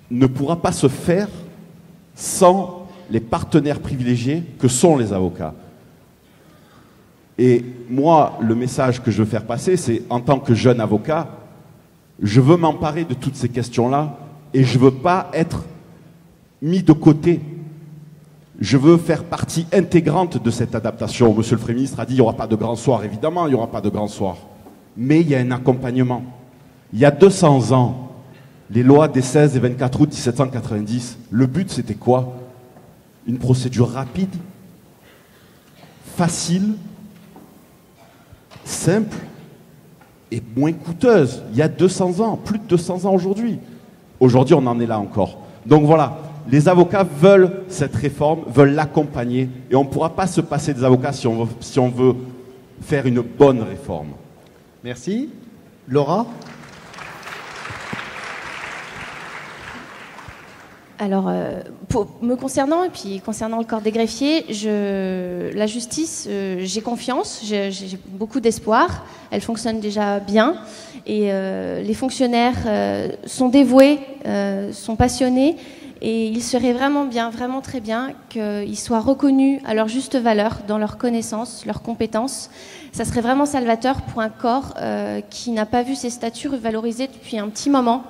ne pourra pas se faire sans les partenaires privilégiés que sont les avocats. Et moi, le message que je veux faire passer, c'est en tant que jeune avocat, je veux m'emparer de toutes ces questions-là et je ne veux pas être mis de côté. Je veux faire partie intégrante de cette adaptation. Monsieur le Premier ministre a dit qu'il n'y aura pas de grand soir. Évidemment, il n'y aura pas de grand soir. Mais il y a un accompagnement. Il y a 200 ans, les lois des 16 et 24 août 1790, le but c'était quoi? Une procédure rapide, facile, simple et moins coûteuse. Il y a 200 ans, plus de 200 ans aujourd'hui. Aujourd'hui, on en est là encore. Donc voilà, les avocats veulent cette réforme, veulent l'accompagner, et on ne pourra pas se passer des avocats si on veut faire une bonne réforme. Merci. Laura? Alors, me concernant, et puis concernant le corps des greffiers, la justice, j'ai confiance, j'ai beaucoup d'espoir, elle fonctionne déjà bien, et les fonctionnaires sont dévoués, sont passionnés, et il serait vraiment bien, vraiment très bien qu'ils soient reconnus à leur juste valeur, dans leurs connaissances, leurs compétences. Ça serait vraiment salvateur pour un corps qui n'a pas vu ses statuts valorisés depuis un petit moment,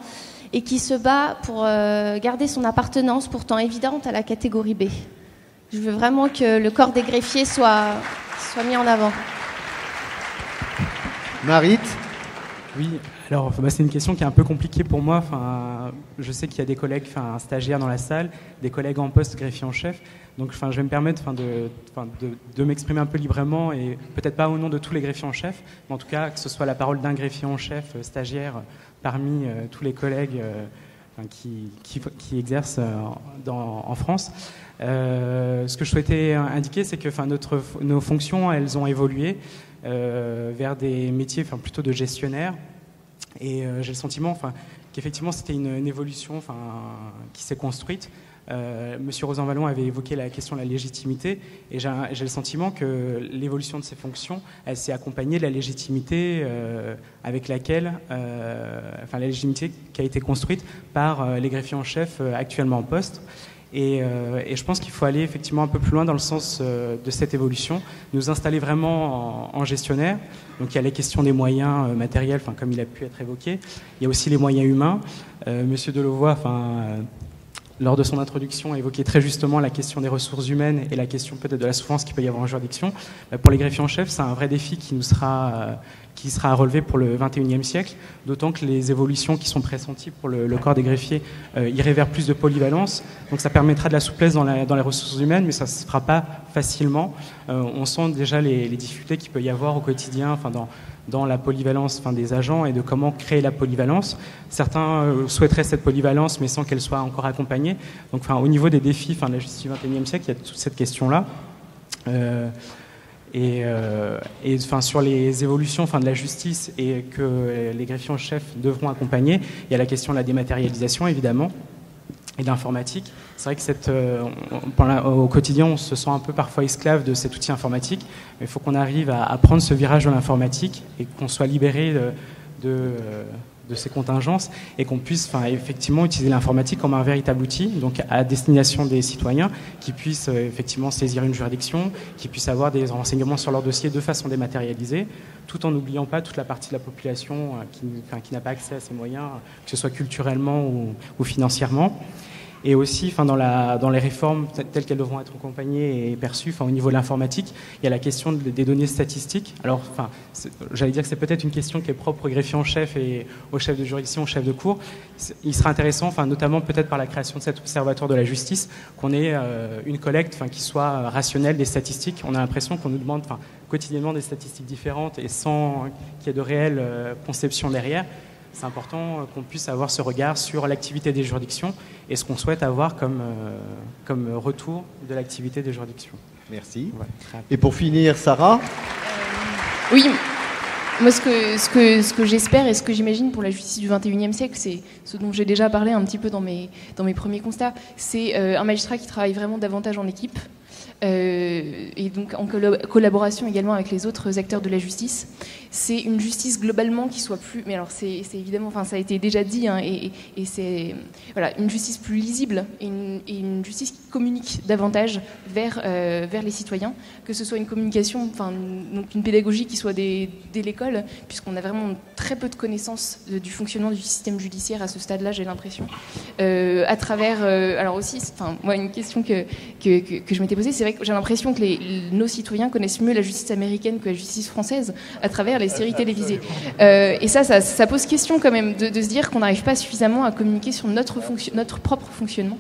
et qui se bat pour garder son appartenance pourtant évidente à la catégorie B. Je veux vraiment que le corps des greffiers soit mis en avant. Marit, Oui, alors c'est une question qui est un peu compliquée pour moi. Je sais qu'il y a des collègues stagiaires dans la salle, des collègues en poste greffier en chef. Donc je vais me permettre de m'exprimer un peu librement et peut-être pas au nom de tous les greffiers en chef, mais en tout cas que ce soit la parole d'un greffier en chef stagiaire parmi tous les collègues qui exercent en France. Ce que je souhaitais indiquer, c'est que nos fonctions, elles ont évolué vers des métiers plutôt de gestionnaire. Et j'ai le sentiment qu'effectivement c'était une évolution qui s'est construite. Monsieur Rosan-Vallon avait évoqué la question de la légitimité, et j'ai le sentiment que l'évolution de ces fonctions, elle s'est accompagnée de la légitimité avec laquelle, la légitimité qui a été construite par les greffiers en chef actuellement en poste. Et je pense qu'il faut aller effectivement un peu plus loin dans le sens de cette évolution, nous installer vraiment en gestionnaire. Donc il y a les questions des moyens matériels, comme il a pu être évoqué. Il y a aussi les moyens humains. Monsieur Delevoye, lors de son introduction, a évoqué très justement la question des ressources humaines et la question peut-être de la souffrance qu'il peut y avoir en juridiction. Pour les greffiers en chef, c'est un vrai défi qui sera à relever pour le XXIe siècle, d'autant que les évolutions qui sont pressenties pour le corps des greffiers iraient vers plus de polyvalence. Donc ça permettra de la souplesse dans les ressources humaines, mais ça ne se fera pas facilement. On sent déjà les difficultés qu'il peut y avoir au quotidien dans la polyvalence des agents et de comment créer la polyvalence. Certains souhaiteraient cette polyvalence, mais sans qu'elle soit encore accompagnée. Donc au niveau des défis de la justice du XXIe siècle, il y a toute cette question-là. Sur les évolutions de la justice et que les greffiers en chef devront accompagner, il y a la question de la dématérialisation, évidemment, et de l'informatique. C'est vrai que au quotidien, on se sent un peu parfois esclave de cet outil informatique, mais il faut qu'on arrive à prendre ce virage de l'informatique et qu'on soit libéré de ces contingences et qu'on puisse effectivement utiliser l'informatique comme un véritable outil, donc à destination des citoyens qui puissent effectivement saisir une juridiction, qui puissent avoir des renseignements sur leur dossier de façon dématérialisée, tout en n'oubliant pas toute la partie de la population qui n'a pas accès à ces moyens, que ce soit culturellement ou financièrement. Et aussi, dans les réformes telles qu'elles devront être accompagnées et perçues, au niveau de l'informatique, il y a la question des données statistiques. Alors, j'allais dire que c'est peut-être une question qui est propre au greffier en chef et au chef de juridiction, au chef de cour. Il sera intéressant, notamment peut-être par la création de cet observatoire de la justice, qu'on ait une collecte qui soit rationnelle des statistiques. On a l'impression qu'on nous demande quotidiennement des statistiques différentes et sans qu'il y ait de réelle conception derrière. C'est important qu'on puisse avoir ce regard sur l'activité des juridictions et ce qu'on souhaite avoir comme retour de l'activité des juridictions. Merci. Ouais, et pour finir, Sarah Oui, moi ce que j'espère et ce que j'imagine pour la justice du XXIe siècle, c'est ce dont j'ai déjà parlé un petit peu dans mes premiers constats, c'est un magistrat qui travaille vraiment davantage en équipe. Et donc en collaboration également avec les autres acteurs de la justice. C'est une justice globalement qui soit plus... Mais alors c'est évidemment, ça a été déjà dit, et c'est une justice plus lisible et une justice qui communique davantage vers les citoyens, que ce soit une communication, donc une pédagogie qui soit dès l'école, puisqu'on a vraiment très peu de connaissances du fonctionnement du système judiciaire à ce stade-là, j'ai l'impression. À travers... alors aussi, moi une question que je m'étais posée, c'est vrai que j'ai l'impression que nos citoyens connaissent mieux la justice américaine que la justice française à travers les séries télévisées. Et ça pose question quand même de se dire qu'on n'arrive pas suffisamment à communiquer sur notre propre fonctionnement.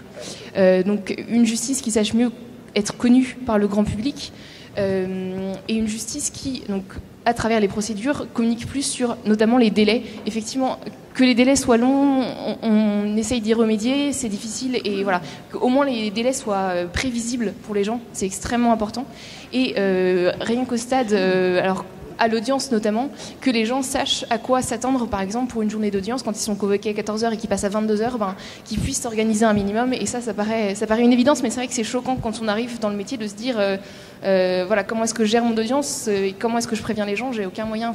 Donc une justice qui sache mieux être connue par le grand public et une justice qui, donc, à travers les procédures, communique plus sur notamment les délais. Effectivement, que les délais soient longs, on essaye d'y remédier, c'est difficile, et voilà, qu'au moins les délais soient prévisibles pour les gens, c'est extrêmement important. Et rien qu'au stade, alors à l'audience notamment, que les gens sachent à quoi s'attendre, par exemple, pour une journée d'audience, quand ils sont convoqués à 14h et qu'ils passent à 22h, qu'ils puissent s'organiser un minimum. Et ça paraît une évidence, mais c'est vrai que c'est choquant quand on arrive dans le métier de se dire comment est-ce que je gère mon audience, comment est-ce que je préviens les gens, j'ai aucun moyen,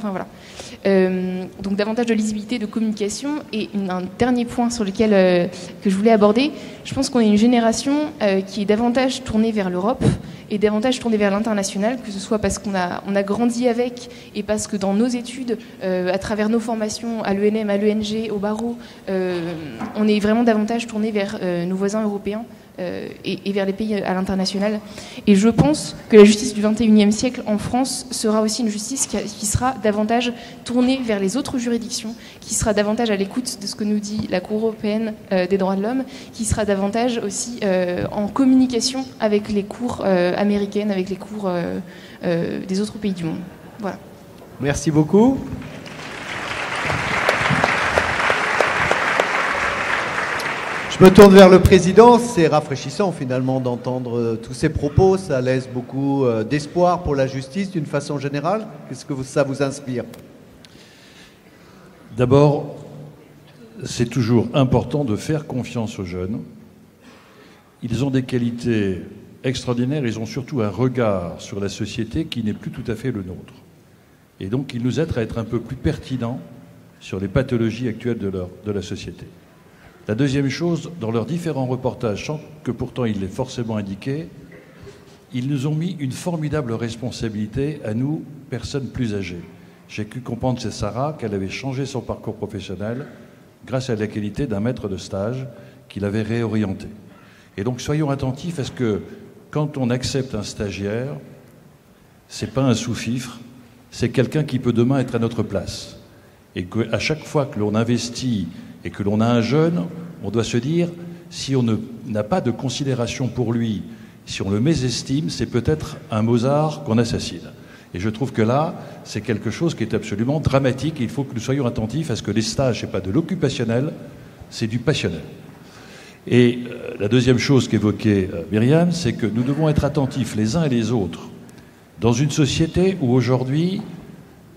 donc davantage de lisibilité, de communication. Et un dernier point sur lequel que je voulais aborder, je pense qu'on est une génération qui est davantage tournée vers l'Europe et davantage tournée vers l'international, que ce soit parce qu'on a grandi avec, et parce que dans nos études, à travers nos formations à l'ENM, à l'ENG, au barreau, on est vraiment davantage tourné vers nos voisins européens et vers les pays à l'international. Et je pense que la justice du XXIe siècle en France sera aussi une justice qui sera davantage tournée vers les autres juridictions, qui sera davantage à l'écoute de ce que nous dit la Cour européenne des droits de l'homme, qui sera davantage aussi en communication avec les cours américaines, avec les cours des autres pays du monde. Voilà. Merci beaucoup. Je me tourne vers le président. C'est rafraîchissant finalement d'entendre tous ces propos. Ça laisse beaucoup d'espoir pour la justice d'une façon générale. Qu'est-ce que ça vous inspire? D'abord, c'est toujours important de faire confiance aux jeunes. Ils ont des qualités extraordinaires. Ils ont surtout un regard sur la société qui n'est plus tout à fait le nôtre. Et donc, ils nous aident à être un peu plus pertinents sur les pathologies actuelles de la société. La deuxième chose, dans leurs différents reportages, sans que pourtant il l'ait forcément indiqué, ils nous ont mis une formidable responsabilité à nous, personnes plus âgées. J'ai cru comprendre chez Sarah qu'elle avait changé son parcours professionnel grâce à la qualité d'un maître de stage qui l'avait réorienté. Et donc soyons attentifs à ce que quand on accepte un stagiaire, c'est pas un sous-fifre, c'est quelqu'un qui peut demain être à notre place. Et qu'à chaque fois que l'on investit et que l'on a un jeune, on doit se dire, si on n'a pas de considération pour lui, si on le mésestime, c'est peut-être un Mozart qu'on assassine. Et je trouve que là, c'est quelque chose qui est absolument dramatique. Il faut que nous soyons attentifs à ce que les stages, ce n'est pas de l'occupationnel, c'est du passionnel. Et la deuxième chose qu'évoquait Myriam, c'est que nous devons être attentifs les uns et les autres dans une société où aujourd'hui,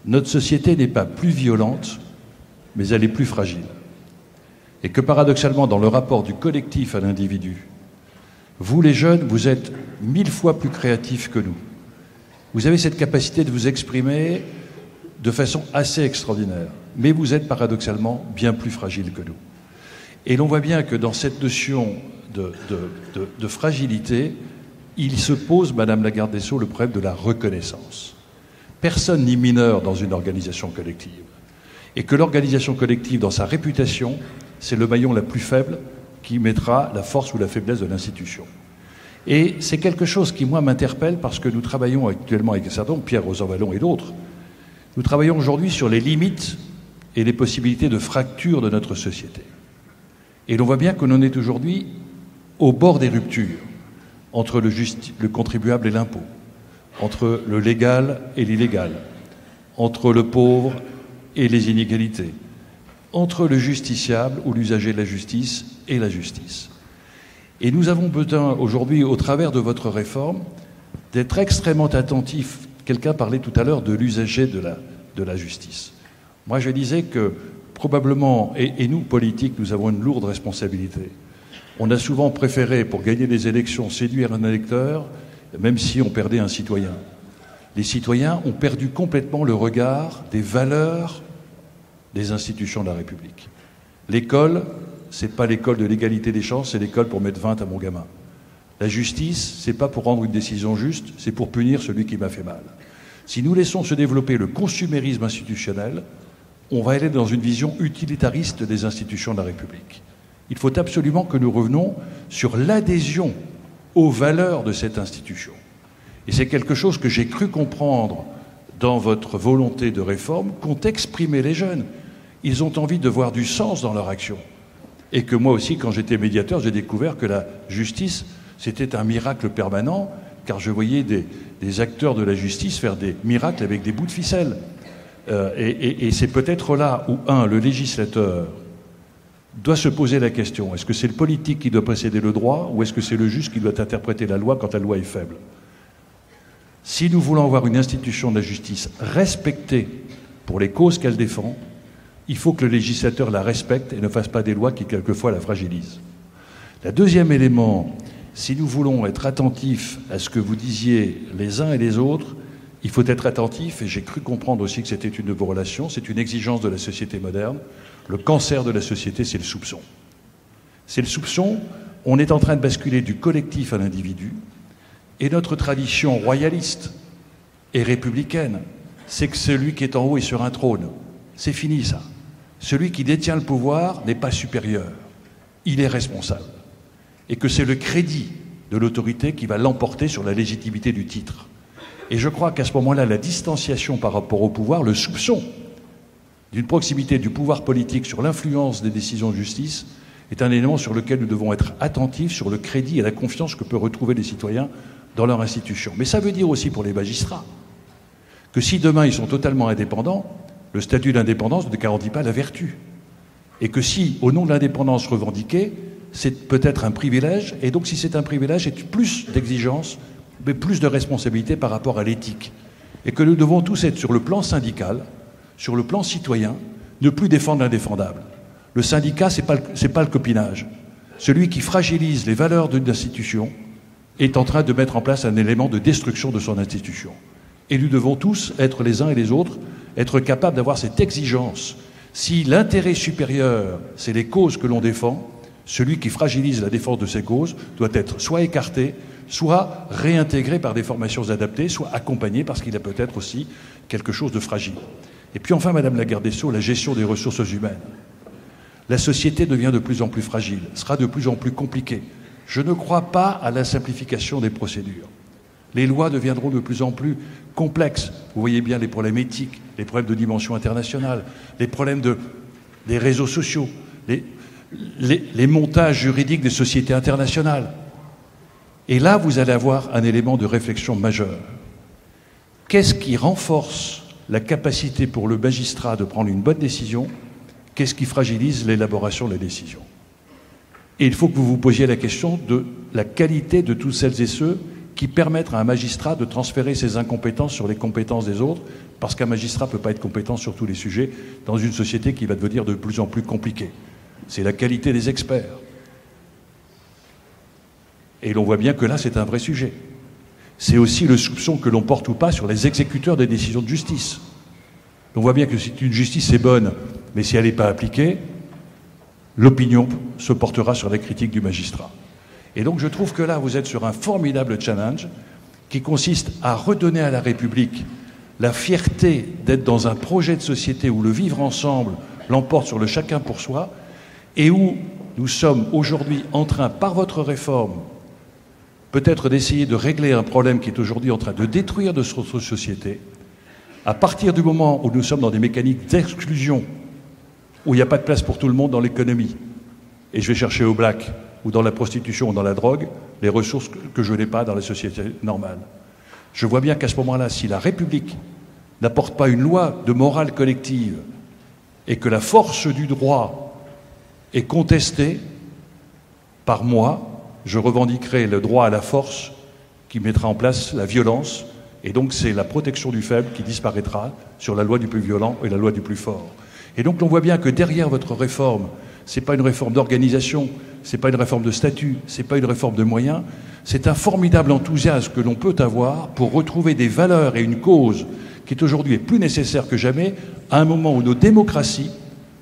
notre société n'est pas plus violente, mais elle est plus fragile. Et que paradoxalement, dans le rapport du collectif à l'individu, vous les jeunes, vous êtes 1000 fois plus créatifs que nous. Vous avez cette capacité de vous exprimer de façon assez extraordinaire, mais vous êtes paradoxalement bien plus fragiles que nous. Et l'on voit bien que dans cette notion de fragilité, il se pose, Madame la Garde des Sceaux, le problème de la reconnaissance. Personne n'est mineur dans une organisation collective. Et que l'organisation collective, dans sa réputation, c'est le maillon la plus faible qui mettra la force ou la faiblesse de l'institution. Et c'est quelque chose qui, moi, m'interpelle parce que nous travaillons actuellement avec un certain nombre, Pierre Rosanvallon et d'autres, nous travaillons aujourd'hui sur les limites et les possibilités de fracture de notre société. Et l'on voit bien que l'on est aujourd'hui au bord des ruptures entre le contribuable et l'impôt, entre le légal et l'illégal, entre le pauvre et les inégalités, entre le justiciable ou l'usager de la justice et la justice. Et nous avons besoin aujourd'hui, au travers de votre réforme, d'être extrêmement attentifs. Quelqu'un parlait tout à l'heure de l'usager de la justice. Moi, je disais que probablement, et nous, politiques, nous avons une lourde responsabilité. On a souvent préféré, pour gagner des élections, séduire un électeur, même si on perdait un citoyen. Les citoyens ont perdu complètement le regard des valeurs des institutions de la République. L'école, c'est pas l'école de l'égalité des chances, c'est l'école pour mettre 20 à mon gamin. La justice, c'est pas pour rendre une décision juste, c'est pour punir celui qui m'a fait mal. Si nous laissons se développer le consumérisme institutionnel, on va aller dans une vision utilitariste des institutions de la République. Il faut absolument que nous revenions sur l'adhésion aux valeurs de cette institution. Et c'est quelque chose que j'ai cru comprendre dans votre volonté de réforme qu'ont exprimé les jeunes. Ils ont envie de voir du sens dans leur action. Et que moi aussi, quand j'étais médiateur, j'ai découvert que la justice, c'était un miracle permanent, car je voyais des acteurs de la justice faire des miracles avec des bouts de ficelle. Et c'est peut-être là où, le législateur doit se poser la question, est-ce que c'est le politique qui doit précéder le droit, ou est-ce que c'est le juge qui doit interpréter la loi quand la loi est faible? Si nous voulons avoir une institution de la justice respectée pour les causes qu'elle défend, il faut que le législateur la respecte et ne fasse pas des lois qui, quelquefois, la fragilisent. Le deuxième élément, si nous voulons être attentifs à ce que vous disiez les uns et les autres, il faut être attentif, et j'ai cru comprendre aussi que c'était une de vos relations, c'est une exigence de la société moderne. Le cancer de la société, c'est le soupçon. C'est le soupçon, on est en train de basculer du collectif à l'individu, et notre tradition royaliste et républicaine, c'est que celui qui est en haut est sur un trône. C'est fini, ça. Celui qui détient le pouvoir n'est pas supérieur. Il est responsable. et que c'est le crédit de l'autorité qui va l'emporter sur la légitimité du titre. Et je crois qu'à ce moment-là, la distanciation par rapport au pouvoir, le soupçon d'une proximité du pouvoir politique sur l'influence des décisions de justice est un élément sur lequel nous devons être attentifs sur le crédit et la confiance que peuvent retrouver les citoyens dans leur institution. Mais ça veut dire aussi pour les magistrats que si demain ils sont totalement indépendants, le statut d'indépendance ne garantit pas la vertu. Et que si, au nom de l'indépendance revendiquée, c'est peut-être un privilège, et donc si c'est un privilège, c'est plus d'exigence, mais plus de responsabilité par rapport à l'éthique. Et que nous devons tous être sur le plan syndical, sur le plan citoyen, ne plus défendre l'indéfendable. Le syndicat, c'est pas le copinage. Celui qui fragilise les valeurs d'une institution est en train de mettre en place un élément de destruction de son institution. Et nous devons tous être les uns et les autres, être capables d'avoir cette exigence. Si l'intérêt supérieur, c'est les causes que l'on défend, celui qui fragilise la défense de ces causes doit être soit écarté, soit réintégré par des formations adaptées, soit accompagné parce qu'il a peut-être aussi quelque chose de fragile. Et puis enfin, Madame la garde des Sceaux, la gestion des ressources humaines. La société devient de plus en plus fragile, sera de plus en plus compliquée. Je ne crois pas à la simplification des procédures. Les lois deviendront de plus en plus complexes. Vous voyez bien les problèmes éthiques, les problèmes de dimension internationale, les problèmes des réseaux sociaux, les montages juridiques des sociétés internationales. Et là, vous allez avoir un élément de réflexion majeur. Qu'est-ce qui renforce la capacité pour le magistrat de prendre une bonne décision? Qu'est-ce qui fragilise l'élaboration de la décision? Et il faut que vous vous posiez la question de la qualité de tous celles et ceux qui permettent à un magistrat de transférer ses incompétences sur les compétences des autres, parce qu'un magistrat ne peut pas être compétent sur tous les sujets dans une société qui va devenir de plus en plus compliquée. C'est la qualité des experts. Et l'on voit bien que là, c'est un vrai sujet. C'est aussi le soupçon que l'on porte ou pas sur les exécuteurs des décisions de justice. On voit bien que si une justice est bonne, mais si elle n'est pas appliquée, l'opinion se portera sur la critique du magistrat. Et donc je trouve que là, vous êtes sur un formidable challenge qui consiste à redonner à la République la fierté d'être dans un projet de société où le vivre ensemble l'emporte sur le chacun pour soi, et où nous sommes aujourd'hui en train, par votre réforme, peut-être d'essayer de régler un problème qui est aujourd'hui en train de détruire notre société. À partir du moment où nous sommes dans des mécaniques d'exclusion, où il n'y a pas de place pour tout le monde dans l'économie, et je vais chercher au black, ou dans la prostitution, ou dans la drogue, les ressources que je n'ai pas dans la société normale. Je vois bien qu'à ce moment-là, si la République n'apporte pas une loi de morale collective, et que la force du droit est contestée, par moi, je revendiquerai le droit à la force qui mettra en place la violence, et donc c'est la protection du faible qui disparaîtra sur la loi du plus violent et la loi du plus fort. Et donc on voit bien que derrière votre réforme, ce n'est pas une réforme d'organisation, ce n'est pas une réforme de statut, ce n'est pas une réforme de moyens, c'est un formidable enthousiasme que l'on peut avoir pour retrouver des valeurs et une cause qui est aujourd'hui plus nécessaire que jamais, à un moment où nos démocraties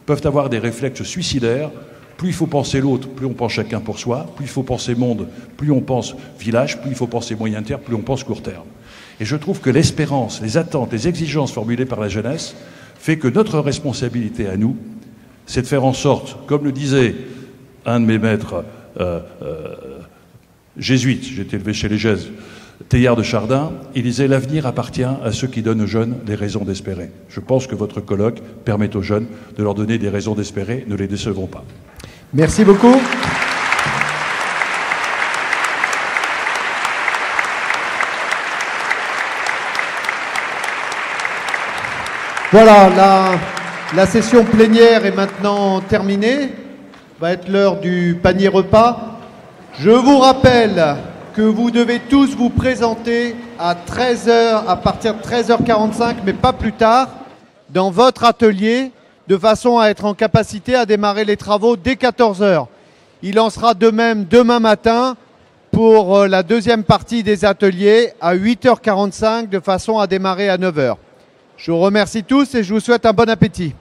peuvent avoir des réflexes suicidaires. Plus il faut penser l'autre, plus on pense chacun pour soi, plus il faut penser monde, plus on pense village, plus il faut penser moyen terme, plus on pense court terme. Et je trouve que l'espérance, les attentes, les exigences formulées par la jeunesse fait que notre responsabilité à nous, c'est de faire en sorte, comme le disait un de mes maîtres jésuites, j'ai été élevé chez les Gèses, Teilhard de Chardin, il disait « L'avenir appartient à ceux qui donnent aux jeunes les raisons d'espérer ». Je pense que votre colloque permet aux jeunes de leur donner des raisons d'espérer, ne les décevrons pas. Merci beaucoup. Voilà, la session plénière est maintenant terminée. Va être l'heure du panier repas. Je vous rappelle que vous devez tous vous présenter à 13h, à partir de 13h45, mais pas plus tard, dans votre atelier, de façon à être en capacité à démarrer les travaux dès 14h. Il en sera de même demain matin pour la deuxième partie des ateliers à 8h45, de façon à démarrer à 9h. Je vous remercie tous et je vous souhaite un bon appétit.